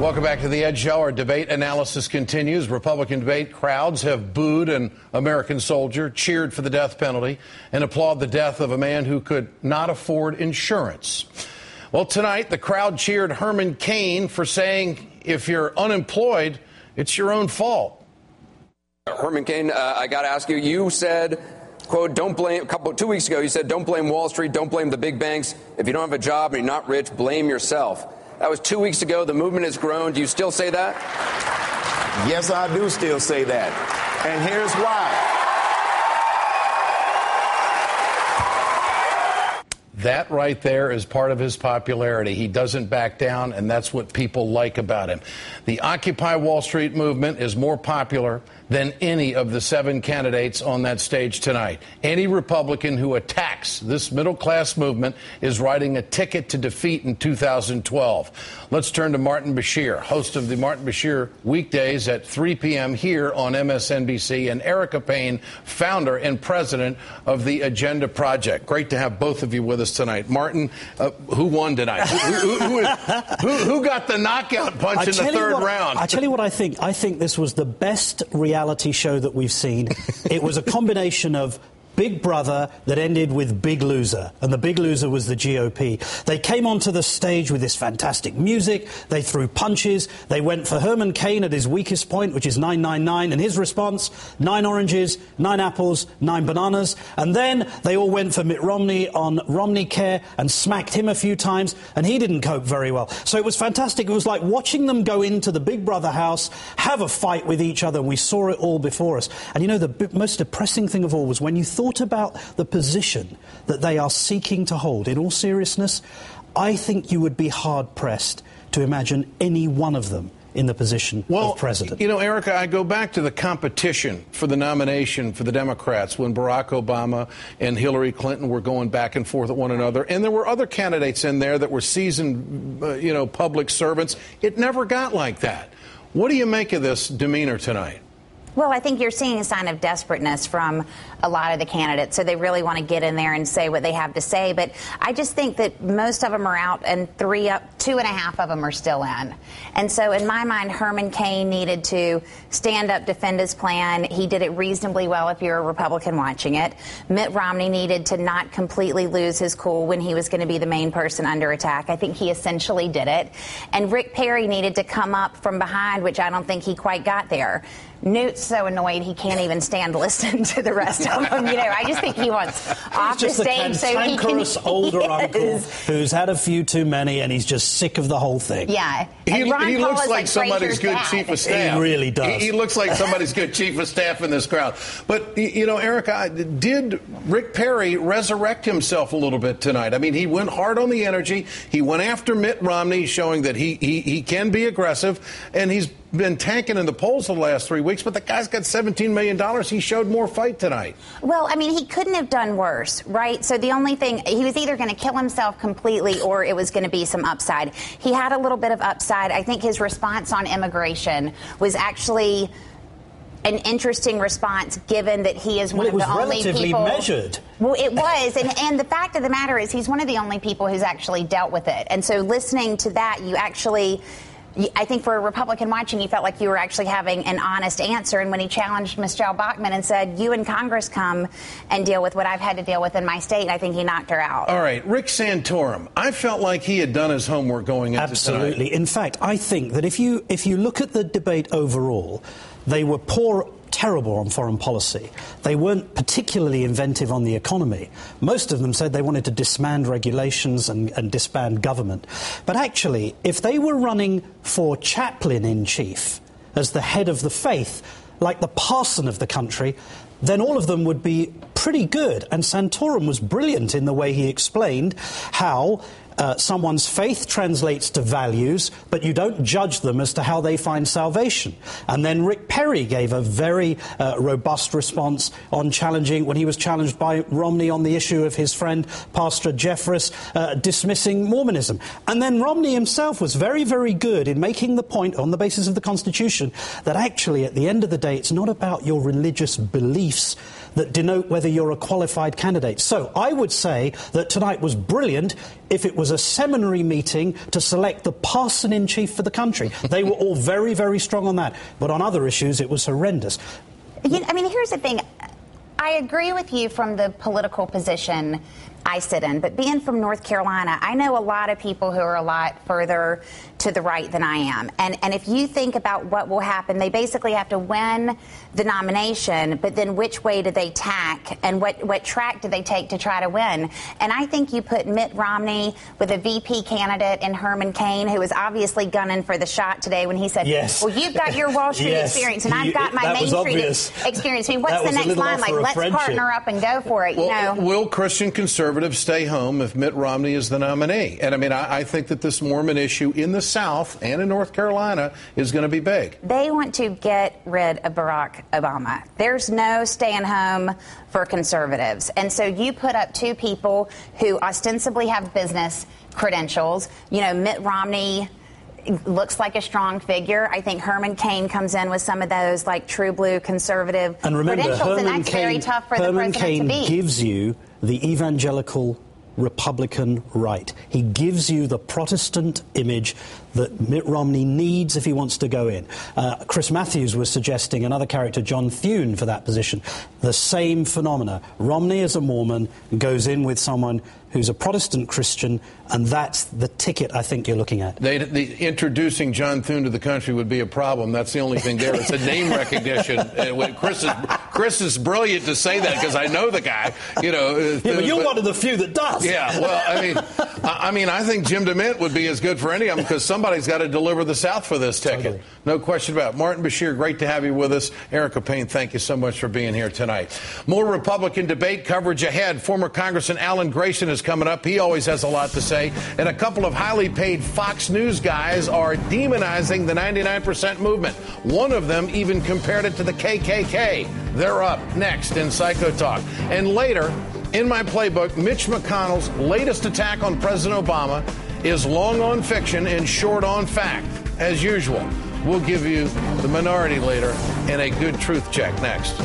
Welcome back to The Ed Show. Our debate analysis continues. Republican debate crowds have booed an American soldier, cheered for the death penalty, and applaud the death of a man who could not afford insurance. Well, tonight, the crowd cheered Herman Cain for saying, if you're unemployed, it's your own fault. Herman Cain, I got to ask you, you said, quote, 2 weeks ago, you said, don't blame Wall Street, don't blame the big banks. If you don't have a job and you're not rich, blame yourself. That was 2 weeks ago. The movement has grown. Do you still say that? Yes, I do still say that. And here's why. That right there is part of his popularity. He doesn't back down, and that's what people like about him. The Occupy Wall Street movement is more popular than any of the 7 candidates on that stage tonight. Any Republican who attacks this middle-class movement is writing a ticket to defeat in 2012. Let's turn to Martin Bashir, host of the Martin Bashir weekdays at 3 p.m. here on MSNBC, and Erica Payne, founder and president of the Agenda Project. Great to have both of you with us tonight. Martin, who won tonight? Who got the knockout punch in the third round? I tell you what I think. I think this was the best reality show that we've seen. It was a combination of Big Brother that ended with Big Loser, and the Big Loser was the GOP. They came onto the stage with this fantastic music. They threw punches. They went for Herman Cain at his weakest point, which is 999, and his response, 9 oranges, 9 apples, 9 bananas. And then they all went for Mitt Romney on Romney Care and smacked him a few times, and he didn't cope very well. So it was fantastic. It was like watching them go into the Big Brother house, have a fight with each other, and we saw it all before us. And you know, the most depressing thing of all was when you thought about the position that they are seeking to hold. In all seriousness, I think you would be hard-pressed to imagine any one of them in the position of president. You know, Erica, I go back to the competition for the nomination for the Democrats when Barack Obama and Hillary Clinton were going back and forth at one another. And there were other candidates in there that were seasoned, public servants. It never got like that. What do you make of this demeanor tonight? Well, I think you're seeing a sign of desperateness from a lot of the candidates. So they really want to get in there and say what they have to say. But I just think that most of them are out and 2.5 of them are still in. And so in my mind, Herman Cain needed to stand up, defend his plan. He did it reasonably well if you're a Republican watching it. Mitt Romney needed to not completely lose his cool when he was going to be the main person under attack. I think he essentially did it. And Rick Perry needed to come up from behind, which I don't think he quite got there. Newt's so annoyed he can't even stand listening to the rest of them. I just think he wants off the stage so he can. He's just the older uncle who's had a few too many and he's just sick of the whole thing. Yeah. He looks like somebody's good chief of staff. He really does. He looks like somebody's good chief of staff in this crowd. But, Erica, did Rick Perry resurrect himself a little bit tonight? I mean, he went hard on the energy. He went after Mitt Romney, showing that he can be aggressive, and he's been tanking in the polls the last 3 weeks, but the guy's got $17 million. He showed more fight tonight. Well, I mean, he couldn't have done worse, right? So the only thing, he was either going to kill himself completely or it was going to be some upside. He had a little bit of upside. I think his response on immigration was actually an interesting response, given that he is one of the only people. It was relatively measured. Well, it was. And the fact of the matter is he's one of the only people who's actually dealt with it. And so listening to that, I think for a Republican watching, you felt like you were actually having an honest answer. And when he challenged Michelle Bachmann and said, you in Congress come and deal with what I've had to deal with in my state, I think he knocked her out. All right. Rick Santorum, I felt like he had done his homework going into Absolutely. tonight. In fact, I think that if you look at the debate overall, they were terrible on foreign policy. They weren't particularly inventive on the economy. Most of them said they wanted to disband regulations and disband government. But actually, if they were running for chaplain-in-chief as the head of the faith, like the parson of the country, then all of them would be pretty good. And Santorum was brilliant in the way he explained how someone's faith translates to values, but you don't judge them as to how they find salvation. And then Rick Perry gave a very robust response on when he was challenged by Romney on the issue of his friend Pastor Jeffress dismissing Mormonism. And then Romney himself was very, very good in making the point on the basis of the Constitution that actually at the end of the day it's not about your religious beliefs that denote whether you're a qualified candidate. So I would say that tonight was brilliant if it was a seminary meeting to select the parson-in-chief for the country. They were all very, very strong on that. But on other issues, it was horrendous. I mean, here's the thing. I agree with you from the political position I sit in, but being from North Carolina, I know a lot of people who are a lot further to the right than I am. And if you think about what will happen, they basically have to win the nomination, but then which way do they tack and what track do they take to try to win? And I think you put Mitt Romney with a VP candidate and Herman Cain, who was obviously gunning for the shot today when he said, yes. Well, you've got your Wall Street experience and I've got my Main Street experience. I mean, what's the next line? Like, let's partner up and go for it, well, will Christian conservatives stay home if Mitt Romney is the nominee? And I mean, I think that this Mormon issue in the South and in North Carolina is going to be big. They want to get rid of Barack Obama. There's no staying home for conservatives. And so you put up two people who ostensibly have business credentials. You know, Mitt Romney looks like a strong figure. I think Herman Cain comes in with some of those like true blue conservative credentials, and that's very tough for the president to beat. Herman Cain gives you the evangelical Republican right. He gives you the Protestant image that Mitt Romney needs if he wants to go in. Chris Matthews was suggesting another character, John Thune, for that position. The same phenomena. Romney is a Mormon, goes in with someone who's a Protestant Christian, and that's the ticket I think you're looking at. Introducing John Thune to the country would be a problem. That's the only thing there. It's a name recognition. Chris is brilliant to say that because I know the guy. You know, yeah, but you're one of the few that does. Yeah, well, I think Jim DeMint would be as good for any of them because somebody's got to deliver the South for this ticket. Totally. No question about it. Martin Bashir, great to have you with us. Erica Payne, thank you so much for being here tonight. More Republican debate coverage ahead. Former Congressman Alan Grayson is coming up. He always has a lot to say. And a couple of highly paid Fox News guys are demonizing the 99% movement. One of them even compared it to the KKK. They're up next in Psycho Talk. And later, in my playbook, Mitch McConnell's latest attack on President Obama is long on fiction and short on fact. As usual, we'll give you the minority leader and a good truth check next.